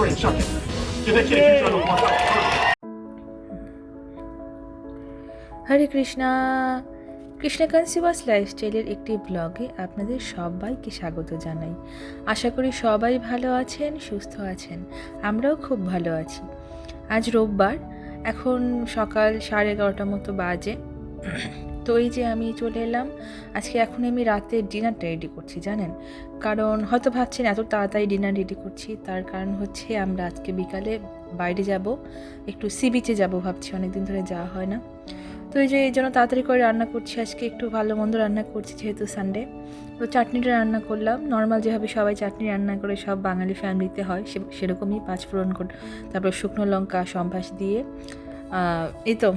人上阵，也在建军专路国上。 হরে কৃষ্ণা, কৃষ্ণা কনসিভাস লাইফস্টাইলের একটি ব্লগে আপনাদের সবাইকে স্বাগত জানাই। আশা করি সবাই ভালো আছেন, সুস্থ আছেন। আমরাও খুব ভালো আছি। আজ রোববার, এখন সকাল 11:30 মতো বাজে। তো এই যে আমি চলে এলাম আজকে। এখন আমি রাতে ডিনারটা রেডি করছি, জানেন। কারণ হয়তো ভাবছেন এত তাড়াতাড়ি ডিনার রেডি করছি, তার কারণ হচ্ছে আমরা আজকে বিকালে বাইরে যাব, একটু সি বিচে যাবো ভাবছি, অনেকদিন ধরে যাওয়া হয় না। তো এই যে এই জন্য তাড়াতাড়ি করে রান্না করছি, আজকে একটু ভালো মন্দ রান্না করছি যেহেতু সানডে। তো চাটনিটা রান্না করলাম নর্মাল, যেভাবে সবাই চাটনি রান্না করে সব বাঙালি ফ্যামিলিতে হয় সেরকমই, 5 ফোড়ন তারপর শুকনো লঙ্কা সম্বাস দিয়ে। এই তো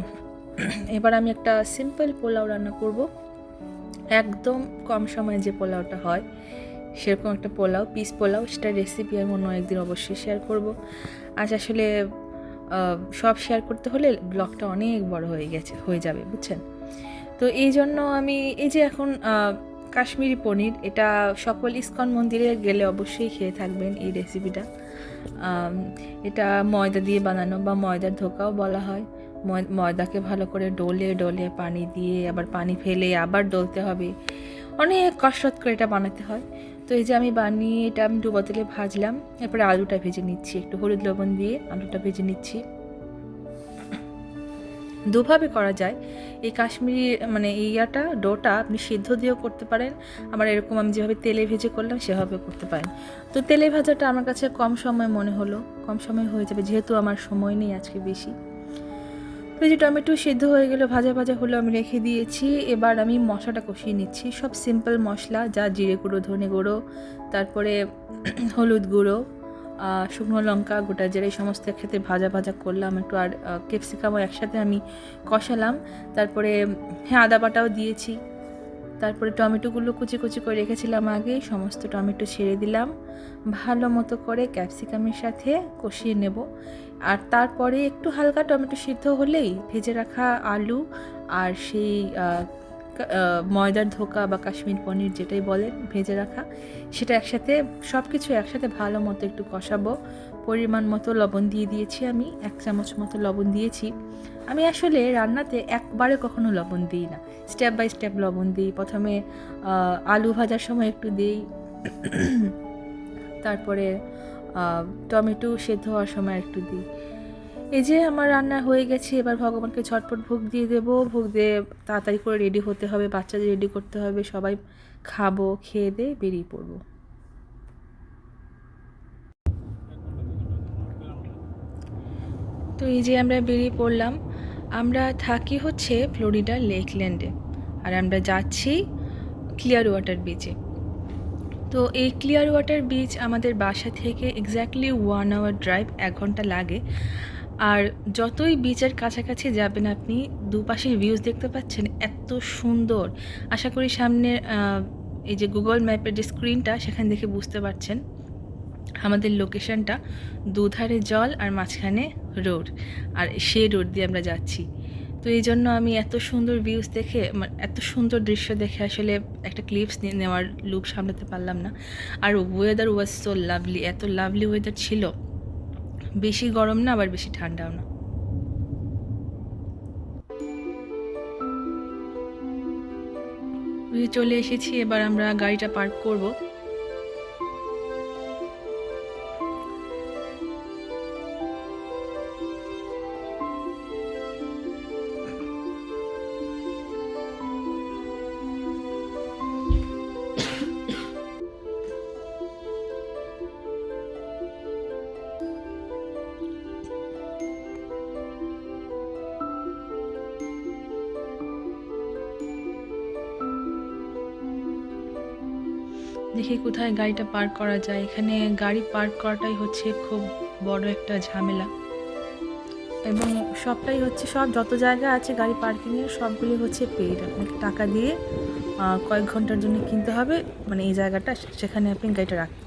এবার আমি একটা সিম্পল পোলাও রান্না করব, একদম কম সময়ে যে পোলাওটা হয় সেরকম একটা পোলাও, পিস পোলাও। সেটার রেসিপি আমি অন্য একদিন অবশ্যই শেয়ার করব। আজ আসলে সব শেয়ার করতে হলে ব্লগটা অনেক বড় হয়ে যাবে, বুঝছেন। তো এই জন্য আমি এই যে এখন কাশ্মীরি পনির, এটা সকল ইস্কন মন্দিরে গেলে অবশ্যই খেয়ে থাকবেন এই রেসিপিটা। এটা ময়দা দিয়ে বানানো বা ময়দার ধোকাও বলা হয়। ময়দাকে ভালো করে ডলে ডলে পানি দিয়ে আবার পানি ফেলে আবার ডলতে হবে, অনেক কসরত করে এটা বানাতে হয়। তো এই যে আমি বানিয়ে এটা আমি ডুবো তেলে ভাজলাম, এরপরে আলুটা ভেজে নিচ্ছি, একটু হলুদ লবণ দিয়ে আলুটা ভেজে নিচ্ছি। দুভাবে করা যায় এই কাশ্মীরি, মানে এই ডোটা আপনি সিদ্ধ দিয়েও করতে পারেন, আবার এরকম আমি যেভাবে তেলে ভেজে করলাম সেভাবে করতে পারেন। তো তেলে ভাজাটা আমার কাছে কম সময় মনে হলো, কম সময় হয়ে যাবে যেহেতু আমার সময় নেই আজকে বেশি। তো এই যে টমেটো সিদ্ধ হয়ে গেলো, ভাজা ভাজা হলো, আমি রেখে দিয়েছি। এবার আমি মশলাটা কষিয়ে নিচ্ছি, সব সিম্পল মশলা, যা জিরে গুঁড়ো, ধনে গুঁড়ো, তারপরে হলুদ গুঁড়ো, শুকনো লঙ্কা, গোটা জিরা, এই সমস্ত একসাথে ভাজা ভাজা করলাম একটু। আর ক্যাপসিকামও একসাথে আমি কষালাম। তারপরে আদা বাটাও দিয়েছি। তারপরে টমেটোগুলো কুচি কুচি করে রেখেছিলাম আগে, সমস্ত টমেটো ছেড়ে দিলাম, ভালো মতো করে ক্যাপসিকামের সাথে কষিয়ে নেব। আর তারপরে একটু হালকা টমেটো সিদ্ধ হলেই ভেজে রাখা আলু আর সেই ময়দার ধোকা বা কাশ্মীর পনির যেটাই বলেন ভেজে রাখা, সেটা একসাথে সব কিছু একসাথে ভালো মতো একটু কষাবো। পরিমাণ মতো লবণ দিয়ে দিয়েছি, আমি 1 চামচ মতো লবণ দিয়েছি। আমি আসলে রান্নাতে একবারে কখনো লবণ দিই না, স্টেপ বাই স্টেপ লবণ দিই। প্রথমে আলু ভাজার সময় একটু দিই, তারপরে টমেটো সেদ্ধ হওয়ার সময় একটু দিই। এই যে আমার রান্না হয়ে গেছে, এবার ভগবানকে ঝটপট ভোগ দিয়ে দেবো। ভোগ দিয়ে তাড়াতাড়ি করে রেডি হতে হবে, বাচ্চাদের রেডি করতে হবে, সবাই খাবো, খেয়ে দিয়ে বেরিয়ে পড়বো। তো এই যে আমরা বেরিয়ে পড়লাম। আমরা থাকি হচ্ছে ফ্লোরিডার লেকল্যান্ডে, আর আমরা যাচ্ছি ক্লিয়ার ওয়াটার বিচে। তো এই ক্লিয়ার ওয়াটার বিচ আমাদের বাসা থেকে এক্স্যাক্টলি 1 আওয়ার ড্রাইভ, 1 ঘন্টা লাগে। আর যতই বিচের কাছাকাছি যাবেন আপনি দুপাশের ভিউজ দেখতে পাচ্ছেন, এত সুন্দর। আশা করি সামনে এই যে গুগল ম্যাপের যে স্ক্রিনটা সেখানে দেখে বুঝতে পারছেন আমাদের লোকেশনটা। দুধারে জল আর মাঝখানে রোড, আর সেই রোড দিয়ে আমরা যাচ্ছি। তো এই জন্য আমি এত সুন্দর ভিউজ দেখে, এত সুন্দর দৃশ্য দেখে আসলে একটা ক্লিপস নেওয়ার লুক সামলাতে পারলাম না। আর ওয়েদার ওয়াজ সো লাভলি, এত লাভলি ওয়েদার ছিল, বেশি গরম না আবার বেশি ঠান্ডাও না। চলে এসেছি, এবার আমরা গাড়িটা পার্ক করব। দেখি কোথায় গাড়িটা পার্ক করা যায়। এখানে গাড়ি পার্ক করাটাই হচ্ছে খুব বড় একটা ঝামেলা, এবং সবটাই হচ্ছে, সব যত জায়গা আছে গাড়ি পার্কিংয়ের সবগুলি হচ্ছে পেইড। আপনাকে টাকা দিয়ে কয়েক ঘন্টার জন্য কিনতে হবে, মানে এই জায়গাটা, সেখানে আপনি গাড়িটা রাখতে।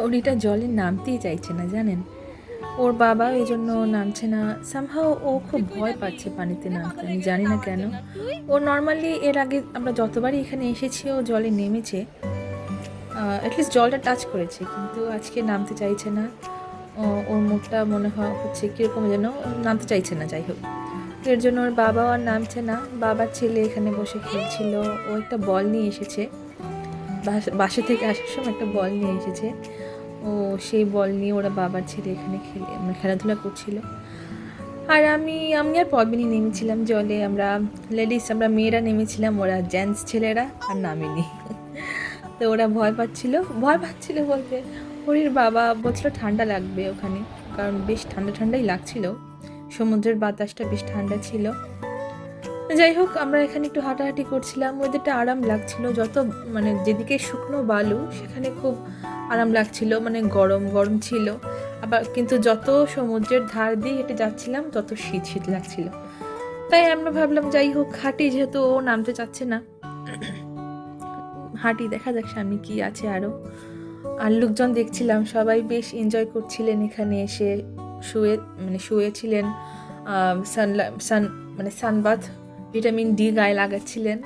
ওরিটা জলে নামতেই চাইছে না জানেন, ওর বাবা এই জন্য নামছে না। সামহাও ও খুব ভয় পাচ্ছে পানিতে নামতে, আমি জানি না কেন। ও নর্মালি এর আগে আমরা যতবারই এখানে এসেছি ও জলে নেমেছে, অ্যাটলিস্ট জলটা টাচ করেছে, কিন্তু আজকে নামতে চাইছে না। ওর মুখটা মনে হচ্ছে কীরকম যেন, নামতে চাইছে না। যাই হোক, এর জন্য ওর বাবাও আর নামছে না। বাবার ছেলে এখানে বসে খেলছিল, ও একটা বল নিয়ে এসেছে, বাসা থেকে আসার সময় একটা বল নিয়ে এসেছে। ও সেই বল নিয়ে ওরা বাবার ছেলে এখানে খেলাধুলা করছিল। আর আমি আর পদ্মিনী নেমেছিলাম জলে, আমরা মেয়েরা নেমেছিলাম, ওরা জেন্টস ছেলেরা আর নামেনি। তো ওরা ভয় পাচ্ছিল বলতে হরির বাবা বলছিল ঠান্ডা লাগবে ওখানে, কারণ বেশ ঠান্ডাই লাগছিল, সমুদ্রের বাতাসটা বেশ ঠান্ডা ছিল। যাই হোক, আমরা এখানে একটু হাঁটাহাঁটি করছিলাম, ওদেরটা আরাম লাগছিল। যত যেদিকে শুকনো বালু সেখানে খুব আরাম লাগছিল, গরম ছিল। আবার কিন্তু যত সমুদ্রের ধার দিয়ে হেঁটে যাচ্ছিলাম তত শীত লাগছিল। তাই আমরা ভাবলাম যাই হোক হাঁটি, যেহেতু ও নামতে চাচ্ছে না, হাঁটি, দেখা যাক সামনে কি আছে আরও। আর লোকজন দেখছিলাম সবাই বেশ এনজয় করছিলেন এখানে এসে, শুয়েছিলেন, সানবাথ, ভিটামিন ডি গায়ে লাগাচ্ছিলেন।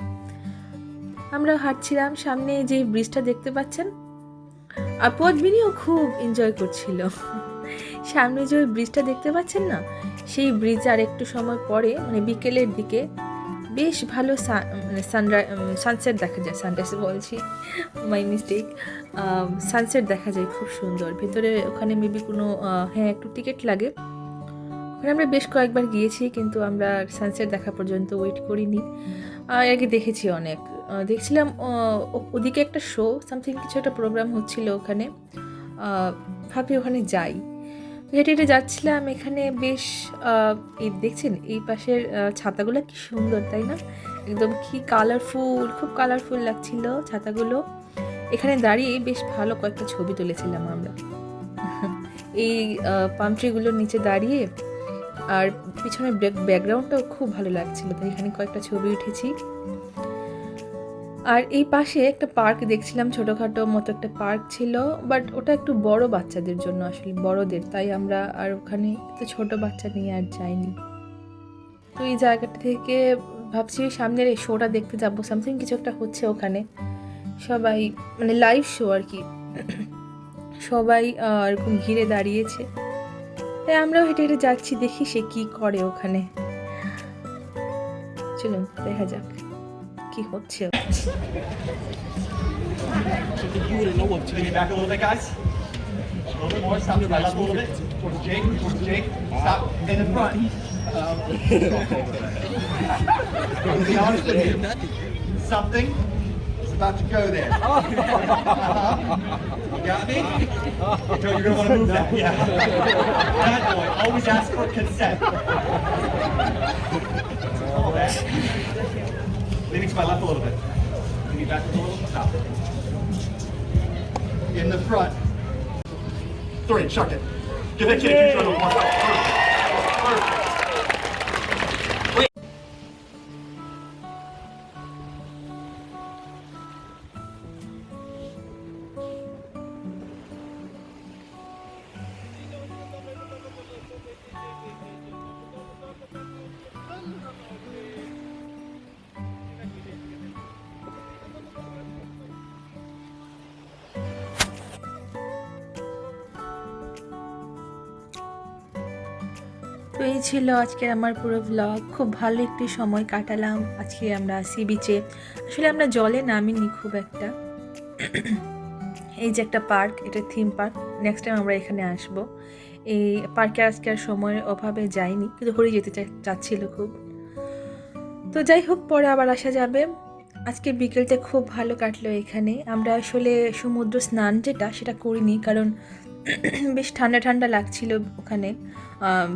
আমরা হাঁটছিলাম, সামনে যে ব্রিজটা দেখতে পাচ্ছেন, আর পদ্মিনীও খুব এনজয় করছিল। সামনে যে ব্রিজটা দেখতে পাচ্ছেন না, সেই ব্রিজ আর একটু সময় পরে বিকেলের দিকে বেশ ভালো সানসেট দেখা যায়, সানরাইজ বলছি, মাই মিস্টেক, সানসেট দেখা যায় খুব সুন্দর। ভেতরে ওখানে মেবি কোনো একটু টিকিট লাগে। ওখানে আমরা বেশ কয়েকবার গিয়েছি, কিন্তু আমরা সানসেট দেখা পর্যন্ত ওয়েট করিনি। আগে দেখেছি অনেক, দেখছিলাম ওদিকে একটা শো সামথিং কিছু একটা প্রোগ্রাম হচ্ছিল ওখানে, ভাবি ওখানে যাই। হেঁটে হেঁটে যাচ্ছিলাম, এখানে বেশ দেখছেন এই পাশের ছাতাগুলো কি সুন্দর তাই না, একদম কি কালারফুল, খুব কালারফুল লাগছিল ছাতাগুলো। এখানে দাঁড়িয়ে বেশ ভালো কয়েকটা ছবি তুলেছিলাম আমরা এই পাম ট্রিগুলোর নিচে দাঁড়িয়ে, আর পিছনের ব্যাকগ্রাউন্ডটাও খুব ভালো লাগছিল, তাই এখানে কয়েকটা ছবি উঠেছি। আর এই পাশে একটা পার্ক দেখছিলাম, ছোটোখাটো মতো একটা পার্ক ছিল, বাট ওটা একটু বড় বাচ্চাদের জন্য, আসলে বড়দের, তাই আমরা আর ওখানে তো ছোট বাচ্চা নিয়ে আর যাইনি। তো এই জায়গাটা থেকে ভাবছি সামনের এই শোটা দেখতে যাবো, সামথিং কিছু একটা হচ্ছে ওখানে, সবাই লাইভ শো আর কি, সবাই এরকম ঘিরে দাঁড়িয়েছে। তাই আমরাও হেঁটে হেঁটে যাচ্ছি, দেখি সে কি করে ওখানে। চলুন দেখা যাক কি হচ্ছে। You wouldn't know what to do. Back a little bit, guys. A little bit more. Stop to my left a little bit. Towards Jake. Stop. In the front. To be honest with you, something is about to go there. You got me? You're going to want to move that. Yeah. Bad boy. Always ask for consent. All that. Leaning to my left a little bit. Leaning back a little. Stop. In the front. Three, chuck it. Give that kid a huge round of applause. Perfect. তো এই ছিল আজকের আমার পুরো blog. খুব ভালো একটি সময় কাটালাম আজকে আমরা সি বিচে। আসলে আমরা জলে নামিনি খুব একটা। এই যে একটা পার্ক, এটা থিম পার্ক, নেক্সট টাইম আমরা এখানে আসব। এই পার্কে আজকে আর সময়ের অভাবে যাইনি, কিন্তু হরি যেতে চাচ্ছিল খুব। তো যাই হোক, পরে আবার আসা যাবে। আজকে বিকেলটা খুব ভালো কাটলো এখানে। আমরা আসলে সমুদ্র স্নান সেটা করিনি, কারণ বেশ ঠান্ডা লাগছিল ওখানে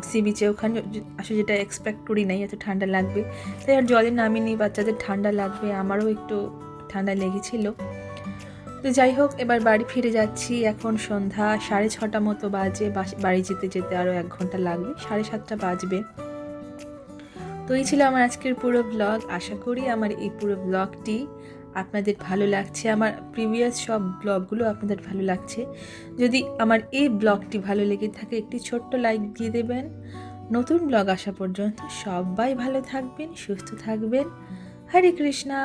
সি বিচে। ওখানে আসলে যেটা এক্সপেক্ট করি নাই এত ঠান্ডা লাগবে, তাই আর জলে নামিনি। বাচ্চাদের ঠান্ডা লাগবে, আমারও একটু ঠান্ডা লেগেছিল। তো যাই হোক, এবার বাড়ি ফিরে যাচ্ছি। এখন সন্ধ্যা 6:30 মতো বাজে। বাড়ি যেতে আরও 1 ঘন্টা লাগবে, 7:30 বাজবে। তো এই ছিল আমার আজকের পুরো ব্লগ। আশা করি আমার এই পুরো ব্লগটি আপনাদের ভালো লাগছে, আমার প্রিভিয়াস সব ব্লগগুলো আপনাদের ভালো লাগছে। যদি আমার এই ব্লগটি ভালো লেগে থাকে একটি ছোট্ট লাইক দিয়ে দেবেন। নতুন ব্লগ আসা পর্যন্ত সবাই ভালো থাকবেন, সুস্থ থাকবেন। হরে কৃষ্ণা।